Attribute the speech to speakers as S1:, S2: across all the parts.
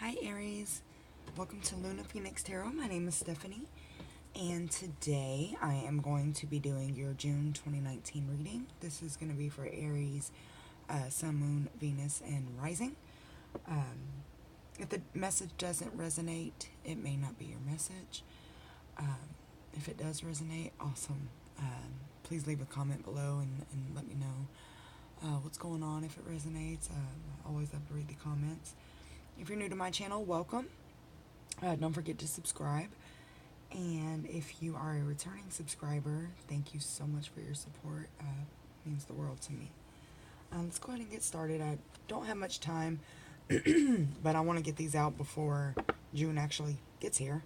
S1: Hi Aries, welcome to Luna Phoenix Tarot. My name is Stephanie, and today I am going to be doing your June 2019 reading. This is going to be for Aries, Sun, Moon, Venus, and Rising. If the message doesn't resonate, it may not be your message. If it does resonate, awesome. Please leave a comment below and let me know what's going on if it resonates. I always love to read the comments. If you're new to my channel, welcome. Don't forget to subscribe. And if you are a returning subscriber, thank you so much for your support. It means the world to me. Let's go ahead and get started. I don't have much time, but I want to get these out before June actually gets here.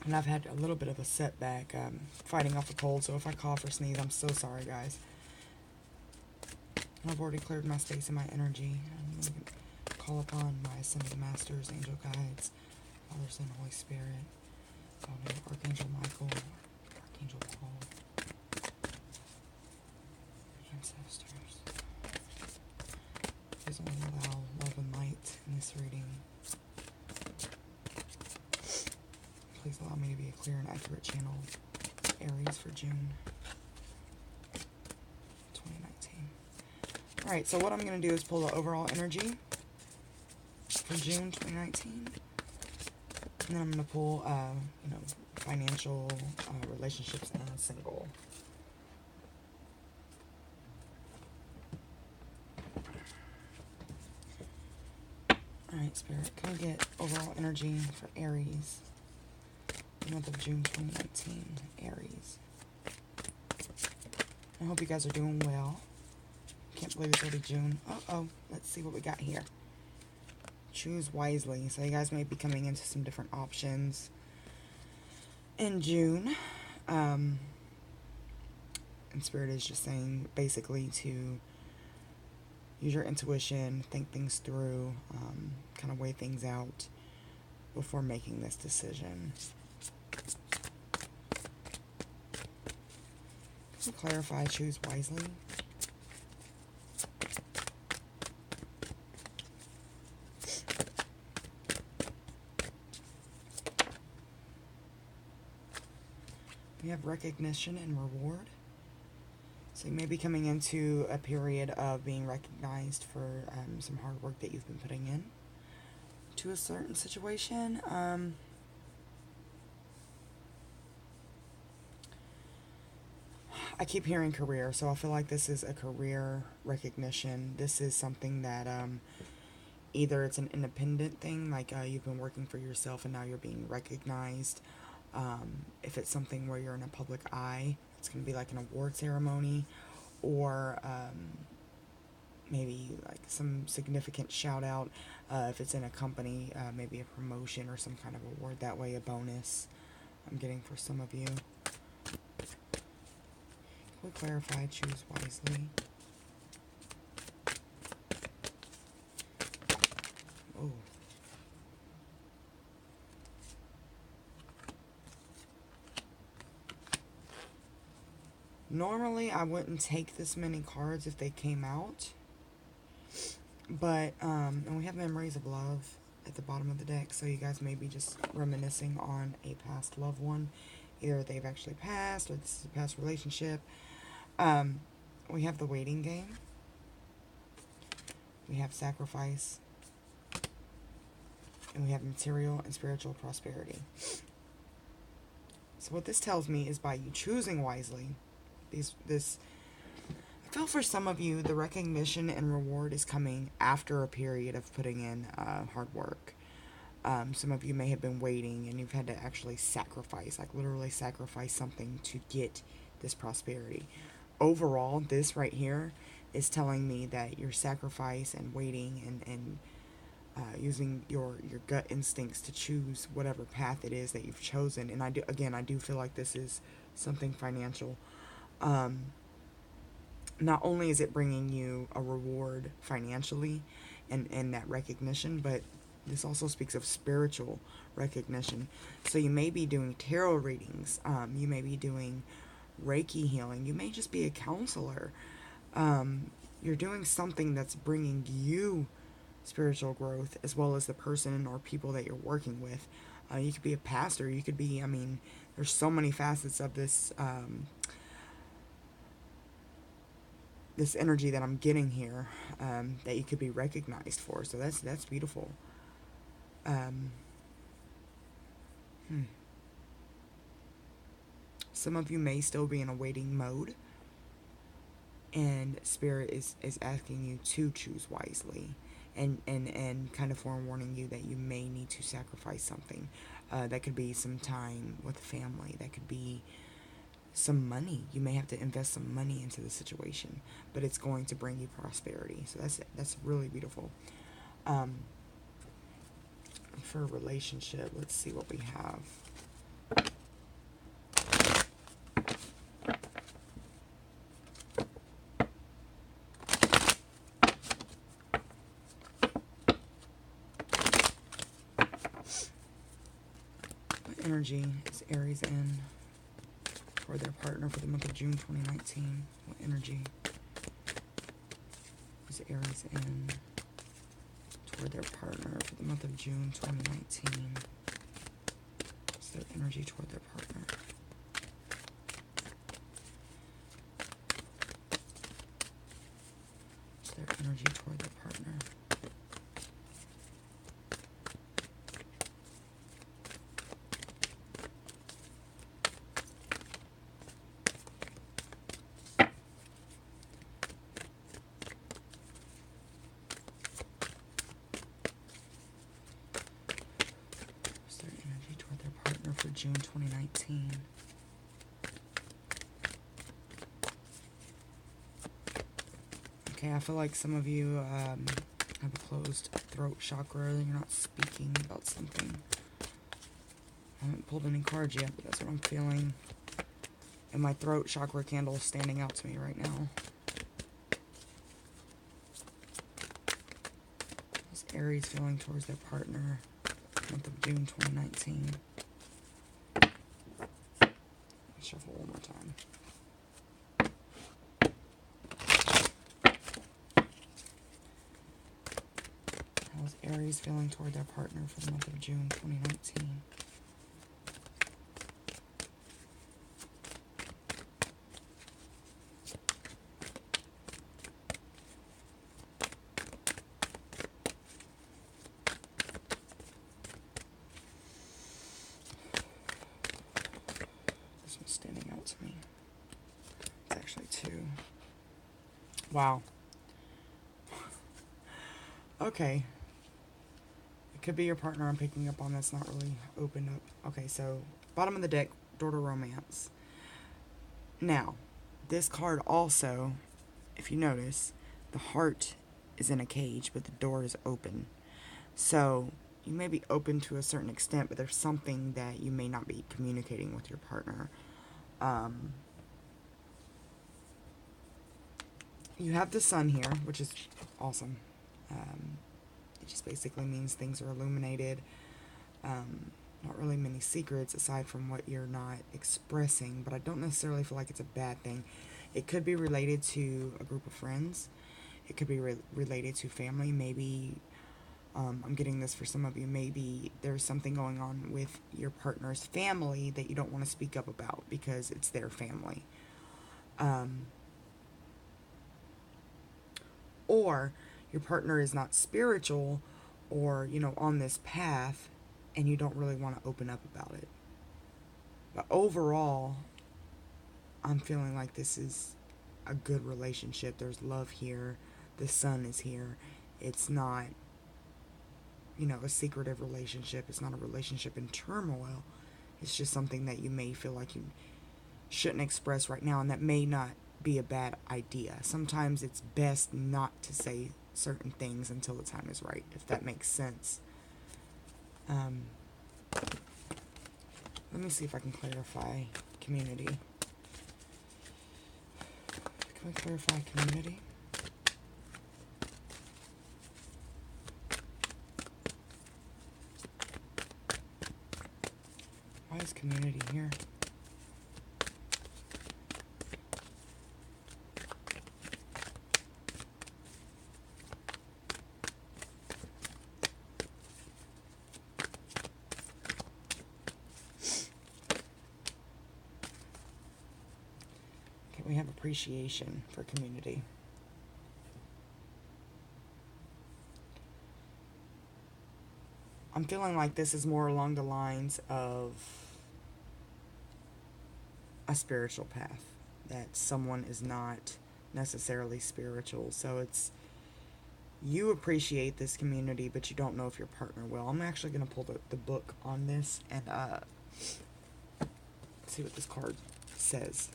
S1: And I've had a little bit of a setback fighting off a cold, so if I cough or sneeze, I'm so sorry, guys. And I've already cleared my space and my energy. I'm going to call upon my ascended masters, angel guides, Father, Son, Holy Spirit, Archangel Michael, Archangel Paul, ancestors. Please only allow love and light in this reading. Please allow me to be a clear and accurate channel, Aries, for June 2019. Alright, so what I'm going to do is pull the overall energy for June 2019. And then I'm going to pull, financial, relationships, and single. Alright, Spirit, can I get overall energy for Aries? The month of June 2019, Aries. I hope you guys are doing well. Can't believe it's already June. Let's see what we got here. Choose wisely. So you guys may be coming into some different options in June. And Spirit is just saying basically to use your intuition, think things through, kind of weigh things out before making this decision. To clarify, choose wisely. We have recognition and reward. So you may be coming into a period of being recognized for some hard work that you've been putting in to a certain situation. I keep hearing career, so I feel like this is a career recognition. This is something that either it's an independent thing, like you've been working for yourself and now you're being recognized. If it's something where you're in a public eye, it's going to be like an award ceremony, or maybe like some significant shout out. If it's in a company, maybe a promotion or some kind of award, that way a bonus I'm getting for some of you. We'll clarify, choose wisely. Oh. Normally, I wouldn't take this many cards if they came out. But, and we have Memories of Love at the bottom of the deck, so you guys may be just reminiscing on a past loved one. Either they've actually passed, or this is a past relationship. We have the Waiting Game. We have Sacrifice. And we have Material and Spiritual Prosperity. So what this tells me is by you choosing wisely, I feel for some of you, the recognition and reward is coming after a period of putting in hard work. Some of you may have been waiting and you've had to actually sacrifice, like literally sacrifice something to get this prosperity. Overall, this right here is telling me that your sacrifice and waiting and using your gut instincts to choose whatever path it is that you've chosen. And I do feel like this is something financial. Not only is it bringing you a reward financially and that recognition, but this also speaks of spiritual recognition. So you may be doing tarot readings. You may be doing Reiki healing. You may just be a counselor. You're doing something that's bringing you spiritual growth, as well as the person or people that you're working with. You could be a pastor. You could be, I mean, there's so many facets of this this energy that I'm getting here, that you could be recognized for. So that's beautiful. Some of you may still be in a waiting mode, and Spirit is asking you to choose wisely, and kind of forewarning you that you may need to sacrifice something. That could be some time with family. That could be some money. You may have to invest some money into the situation, but it's going to bring you prosperity. So that's really beautiful. For a relationship, let's see what we have. What energy is Aries in for their partner for the month of June 2019? What energy is Aries in toward their partner for the month of June 2019? What's their energy toward their partner? What's their energy toward their partner? For June 2019. Okay, I feel like some of you have a closed throat chakra. You're not speaking about something. I haven't pulled any cards yet, but that's what I'm feeling. And my throat chakra candle is standing out to me right now. What's Aries feeling towards their partner, month of June 2019? Shuffle one more time. How's Aries feeling toward their partner for the month of June 2019? This one's standing out to me. It's actually two. Wow. Okay. It could be your partner. I'm picking up on that's not really opened up. Okay, so bottom of the deck, door to romance. Now, this card also, if you notice, the heart is in a cage, but the door is open. So you may be open to a certain extent, but there's something that you may not be communicating with your partner. You have the sun here, which is awesome. It just basically means things are illuminated. Not really many secrets aside from what you're not expressing, but I don't necessarily feel like it's a bad thing. It could be related to a group of friends. It could be related to family. Maybe, I'm getting this for some of you, maybe there's something going on with your partner's family that you don't want to speak up about because it's their family. Or your partner is not spiritual or, on this path, and you don't really want to open up about it. But overall, I'm feeling like this is a good relationship. There's love here. The sun is here. It's not, a secretive relationship. It's not a relationship in turmoil. It's just something that you may feel like you shouldn't express right now, and that may not be a bad idea. Sometimes it's best not to say certain things until the time is right, if that makes sense. Let me see if I can clarify community. Can we clarify community? Why is community here? We have appreciation for community. I'm feeling like this is more along the lines of a spiritual path, that someone is not necessarily spiritual. So it's, you appreciate this community, but you don't know if your partner will. I'm actually going to pull the book on this and see what this card says.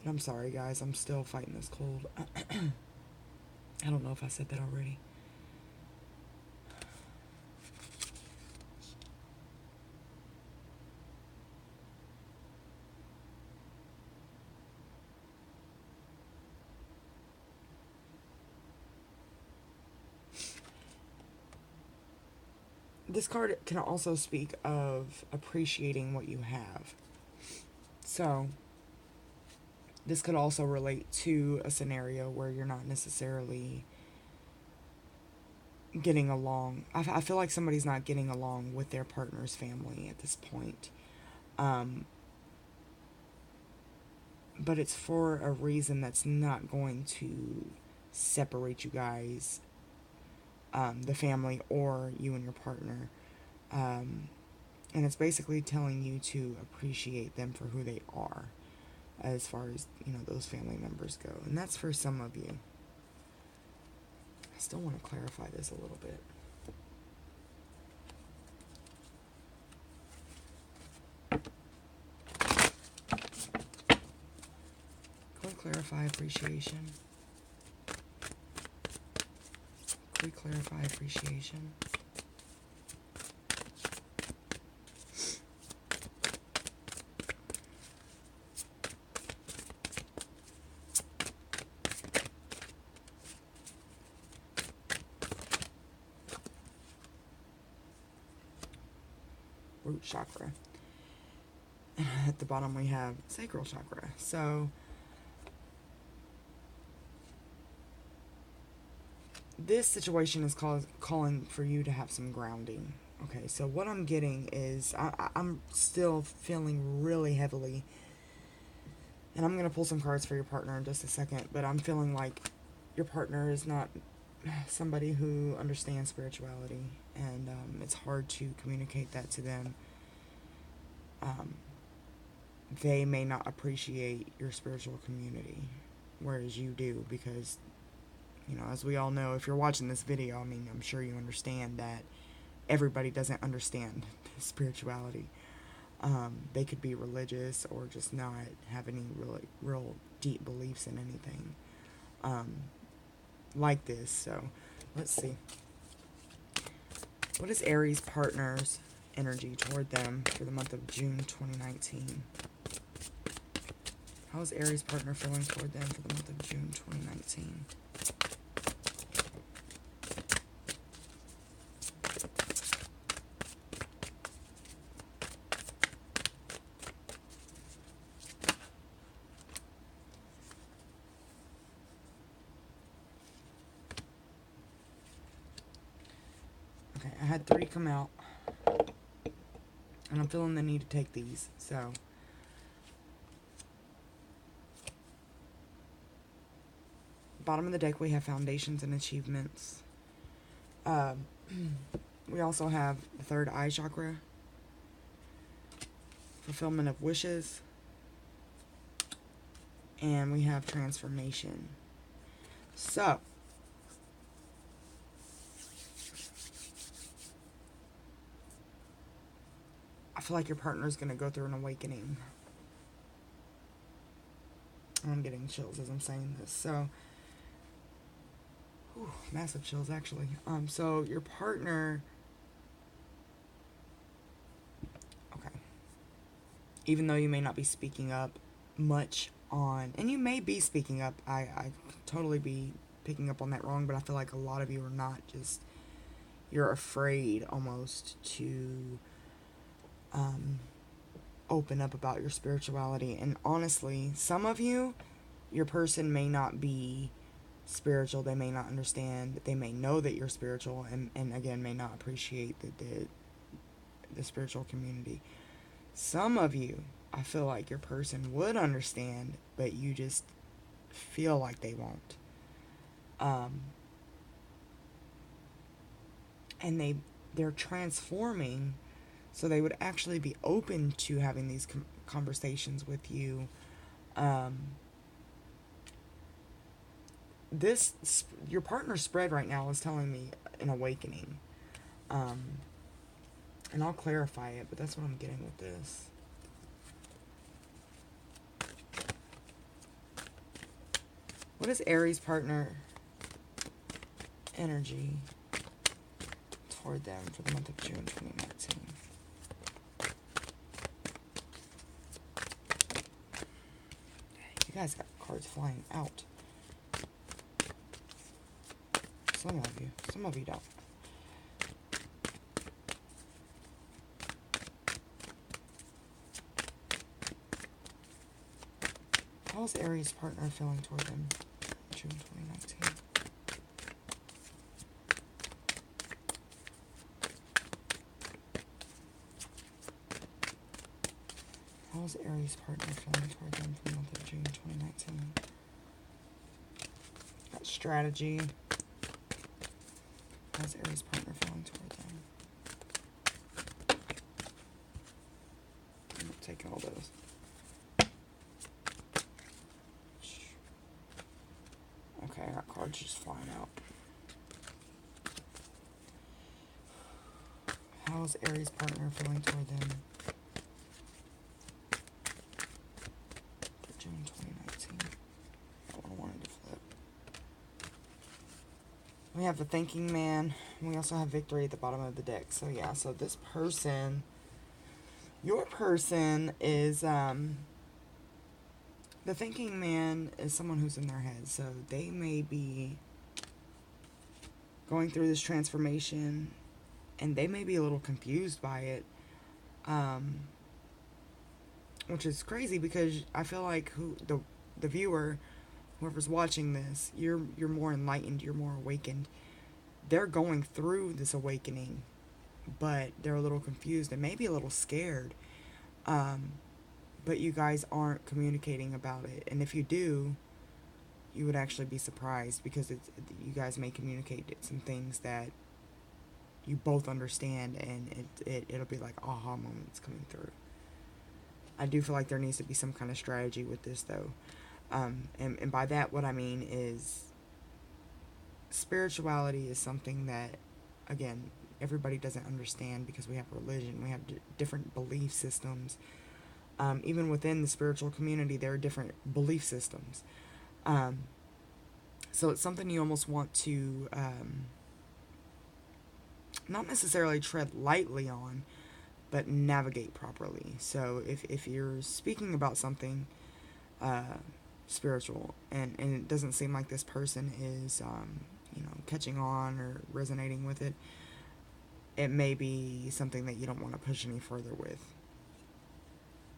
S1: And I'm sorry, guys. I'm still fighting this cold. I don't know if I said that already. This card can also speak of appreciating what you have. So, this could also relate to a scenario where you're not necessarily getting along. I feel like somebody's not getting along with their partner's family at this point. But it's for a reason that's not going to separate you guys, the family or you and your partner. And it's basically telling you to appreciate them for who they are, as far as, you know, those family members go. And that's for some of you. I still want to clarify this a little bit. Can we clarify appreciation? Can we clarify appreciation? Root chakra. At the bottom we have sacral chakra. So this situation is calling for you to have some grounding. Okay, so what I'm getting is I'm still feeling really heavily, and I'm going to pull some cards for your partner in just a second, but I'm feeling like your partner is not somebody who understands spirituality, and it's hard to communicate that to them. They may not appreciate your spiritual community, whereas you do, because, you know, as we all know, if you're watching this video, I mean, I'm sure you understand that everybody doesn't understand spirituality. They could be religious or just not have any real deep beliefs in anything like this. So let's see. What is Aries partner's energy toward them for the month of June 2019? How is Aries partner feeling toward them for the month of June 2019? Okay, I had 3 come out, and I'm feeling the need to take these, so bottom of the deck we have foundations and achievements. We also have the third eye chakra, fulfillment of wishes, and we have transformation. So I feel like your partner is going to go through an awakening. I'm getting chills as I'm saying this. So, massive chills actually. So your partner, okay, even though you may not be speaking up much on, and you may be speaking up, I totally be picking up on that wrong, but I feel like a lot of you are not, just, you're afraid almost to open up about your spirituality. And honestly, some of you, your person may not be spiritual, they may not understand, they may know that you're spiritual, and again, may not appreciate the spiritual community. Some of you I feel like your person would understand, but you just feel like they won't. And they're transforming, so they would actually be open to having these conversations with you. Your partner's spread right now is telling me an awakening. And I'll clarify it, but that's what I'm getting with this. What is Aries partner energy toward them for the month of June 2019? You guys got cards flying out. Some of you don't. How is Aries partner feeling toward them in June 2019? How is Aries partner feeling toward them for the month of June 2019? Got strategy. How's Aries partner feeling toward them? I'm taking all those. Okay, I got cards just flying out. How is Aries partner feeling toward them for June 2019? That one I wanted to flip. We have the thinking man. We also have victory at the bottom of the deck. So yeah, so this person, your person is, the thinking man is someone who's in their head. So they may be going through this transformation and they may be a little confused by it. Which is crazy because I feel like the viewer, whoever's watching this, you're more enlightened, you're more awakened. They're going through this awakening, but they're a little confused and maybe a little scared. But you guys aren't communicating about it. And if you do, you would actually be surprised because you guys may communicate some things that you both understand, and it'll be like aha moments coming through. I do feel like there needs to be some kind of strategy with this, though. And by that, what I mean is spirituality is something that, again, everybody doesn't understand because we have religion, we have different belief systems. Even within the spiritual community, there are different belief systems. So it's something you almost want to not necessarily tread lightly on, but navigate properly. So if you're speaking about something spiritual and it doesn't seem like this person is catching on or resonating with it, it may be something that you don't want to push any further with.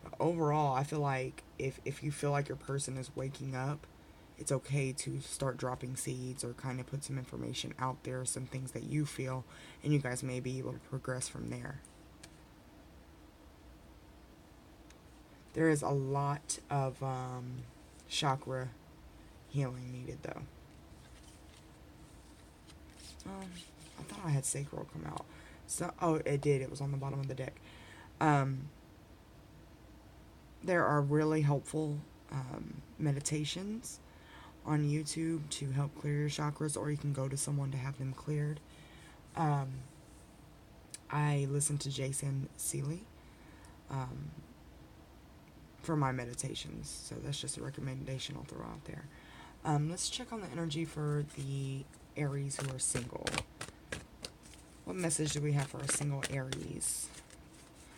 S1: But overall, I feel like if you feel like your person is waking up, it's okay to start dropping seeds or kind of put some information out there, some things that you feel, and you guys may be able to progress from there. There is a lot of chakra healing needed, though. I thought I had sacral come out. So, it did. It was on the bottom of the deck. There are really helpful meditations on YouTube to help clear your chakras, or you can go to someone to have them cleared. I listen to Jason Seeley for my meditations, so that's just a recommendation I'll throw out there. Let's check on the energy for the Aries who are single. What message do we have for a single Aries?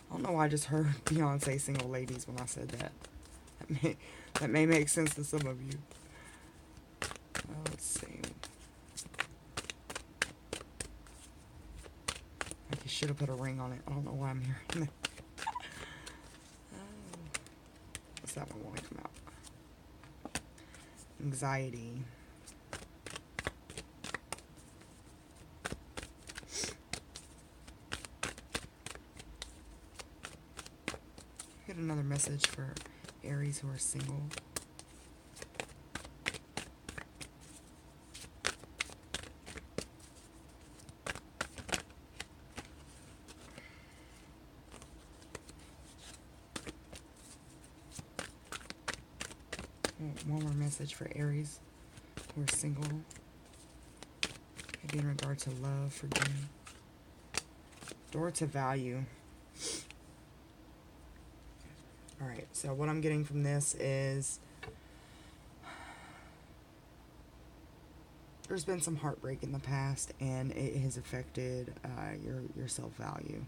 S1: I don't know why I just heard Beyonce single ladies when I said that. That may make sense to some of you. Let's see. I should have put a ring on it. I don't know why I'm hearing that. What's that one want to come out? Anxiety. Get another message for Aries who are single. One more message for Aries who are single. Maybe in regard to love for June. Door to value. Alright, so what I'm getting from this is there's been some heartbreak in the past, and it has affected your self-value.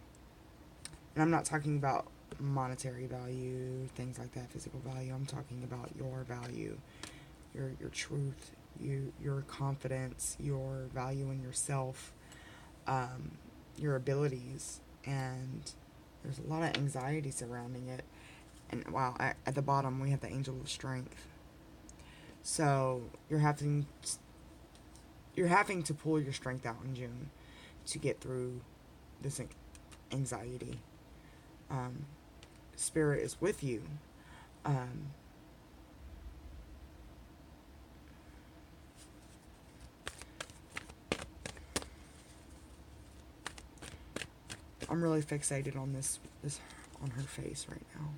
S1: And I'm not talking about monetary value, things like that, physical value. I'm talking about your value, your truth, your confidence, your value in yourself, your abilities. And there's a lot of anxiety surrounding it. And wow, at the bottom we have the Angel of Strength. So you're having to pull your strength out in June to get through this anxiety. Spirit is with you. I'm really fixated on this on her face right now.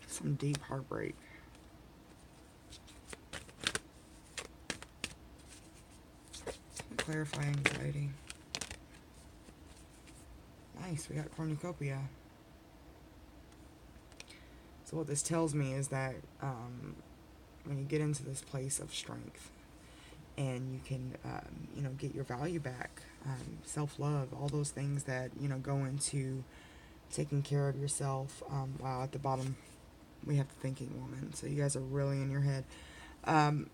S1: Some deep heartbreak. Clarify anxiety. Nice, we got cornucopia. So what this tells me is that when you get into this place of strength and you can, get your value back, self-love, all those things that, go into taking care of yourself. Wow, at the bottom we have the thinking woman. So you guys are really in your head. When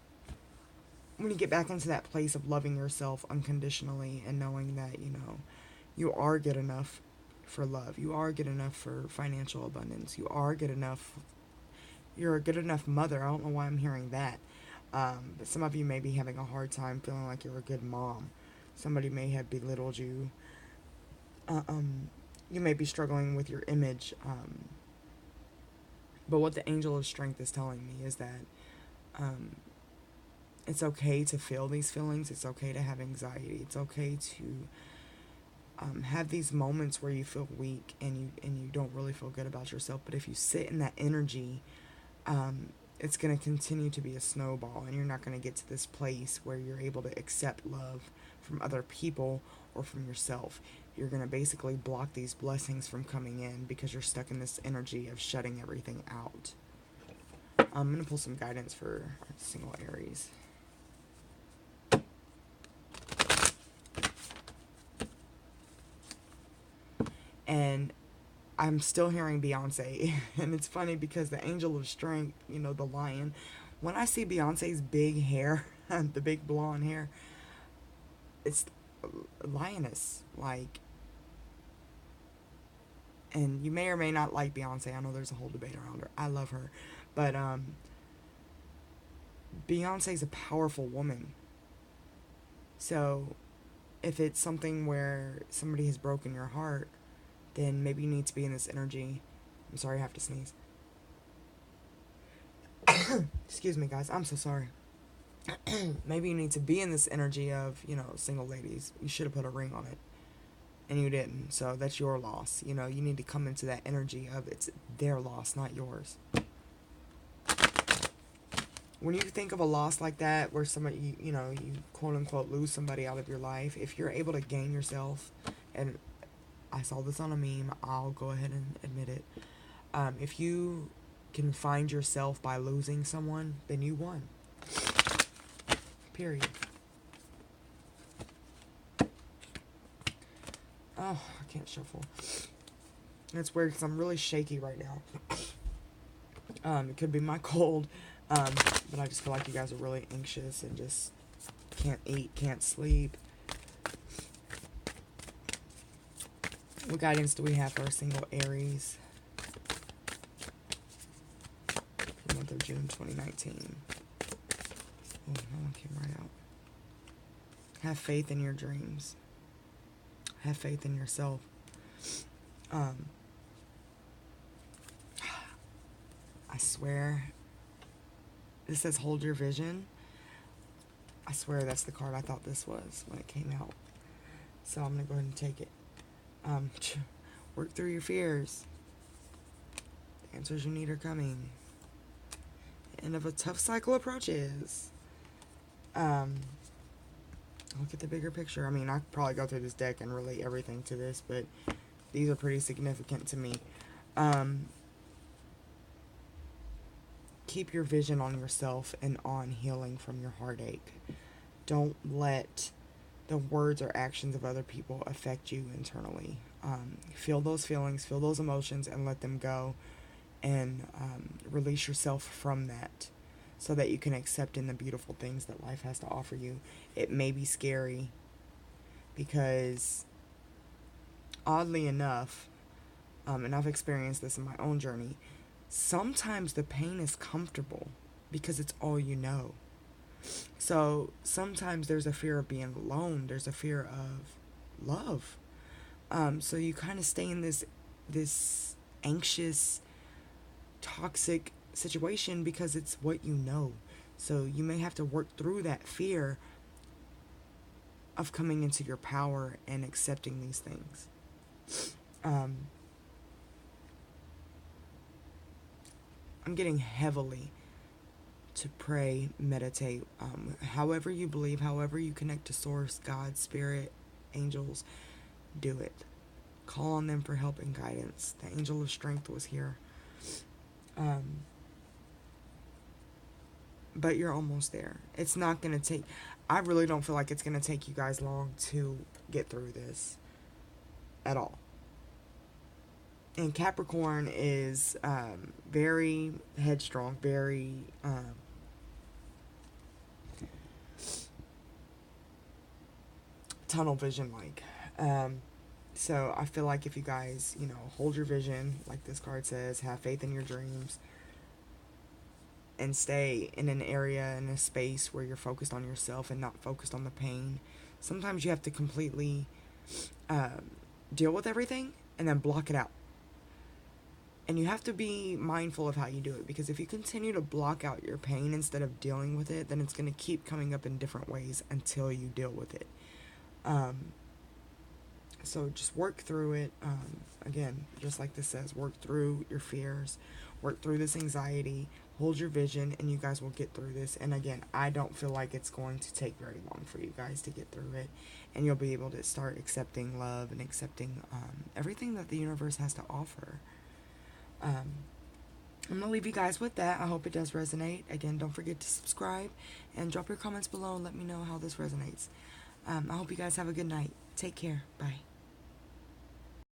S1: you get back into that place of loving yourself unconditionally and knowing that, you are good enough for love. You are good enough for financial abundance. You are good enough. You're a good enough mother. I don't know why I'm hearing that. But some of you may be having a hard time feeling like you're a good mom. Somebody may have belittled you. You may be struggling with your image. But what the Angel of Strength is telling me is that it's okay to feel these feelings. It's okay to have anxiety. It's okay to have these moments where you feel weak and you don't really feel good about yourself. But if you sit in that energy, it's going to continue to be a snowball, and you're not going to get to this place where you're able to accept love from other people or from yourself. You're going to basically block these blessings from coming in because you're stuck in this energy of shutting everything out. I'm going to pull some guidance for single Aries. And I'm still hearing Beyonce. And it's funny because the Angel of Strength, the lion, when I see Beyonce's big hair, the big blonde hair, it's lioness, like. And you may or may not like Beyonce. I know there's a whole debate around her. I love her. But Beyonce's a powerful woman. So if it's something where somebody has broken your heart, then maybe you need to be in this energy. I'm sorry, I have to sneeze. Excuse me, guys. I'm so sorry. Maybe you need to be in this energy of, single ladies. You should have put a ring on it. And you didn't. So that's your loss. You need to come into that energy of it's their loss, not yours. When you think of a loss like that, where somebody, you quote unquote lose somebody out of your life, if you're able to gain yourself, and I saw this on a meme, I'll go ahead and admit it. If you can find yourself by losing someone, then you won. Period. Oh, I can't shuffle. It's weird because I'm really shaky right now. It could be my cold, but I just feel like you guys are really anxious and just can't eat, can't sleep. What guidance do we have for our single Aries? For the month of June 2019. Oh, that one came right out. Have faith in your dreams. Have faith in yourself. I swear, this says hold your vision. I swear that's the card I thought this was when it came out. So I'm going to go ahead and take it. Work through your fears. The answers you need are coming. The end of a tough cycle approaches. Look at the bigger picture. I mean, I could probably go through this deck and relate everything to this, but these are pretty significant to me. Keep your vision on yourself and on healing from your heartache. Don't let the words or actions of other people affect you internally. Feel those feelings, feel those emotions, and let them go, and release yourself from that so that you can accept in the beautiful things that life has to offer you. It may be scary because, oddly enough, and I've experienced this in my own journey, sometimes the pain is comfortable because it's all you know. So sometimes there's a fear of being alone. There's a fear of love. So you kind of stay in this anxious, toxic situation because it's what you know. So you may have to work through that fear of coming into your power and accepting these things. I'm getting heavily to pray, meditate, however you believe, however you connect to source, God, spirit, angels, do it. Call on them for help and guidance. The angel of strength was here. But you're almost there. It's not going to take, I really don't feel like it's going to take you guys long to get through this at all. And Capricorn is very headstrong, very tunnel vision like. So I feel like if you guys, hold your vision, like this card says, have faith in your dreams, and stay in an area, in a space where you're focused on yourself and not focused on the pain. Sometimes you have to completely deal with everything and then block it out. And you have to be mindful of how you do it, because if you continue to block out your pain instead of dealing with it, then it's going to keep coming up in different ways until you deal with it. So just work through it. Again, just like this says, work through your fears, work through this anxiety, hold your vision, and you guys will get through this. And again, I don't feel like it's going to take very long for you guys to get through it, and you'll be able to start accepting love and accepting everything that the universe has to offer. I'm going to leave you guys with that. I hope it does resonate. Again, don't forget to subscribe and drop your comments below and let me know how this resonates. I hope you guys have a good night. Take care. Bye.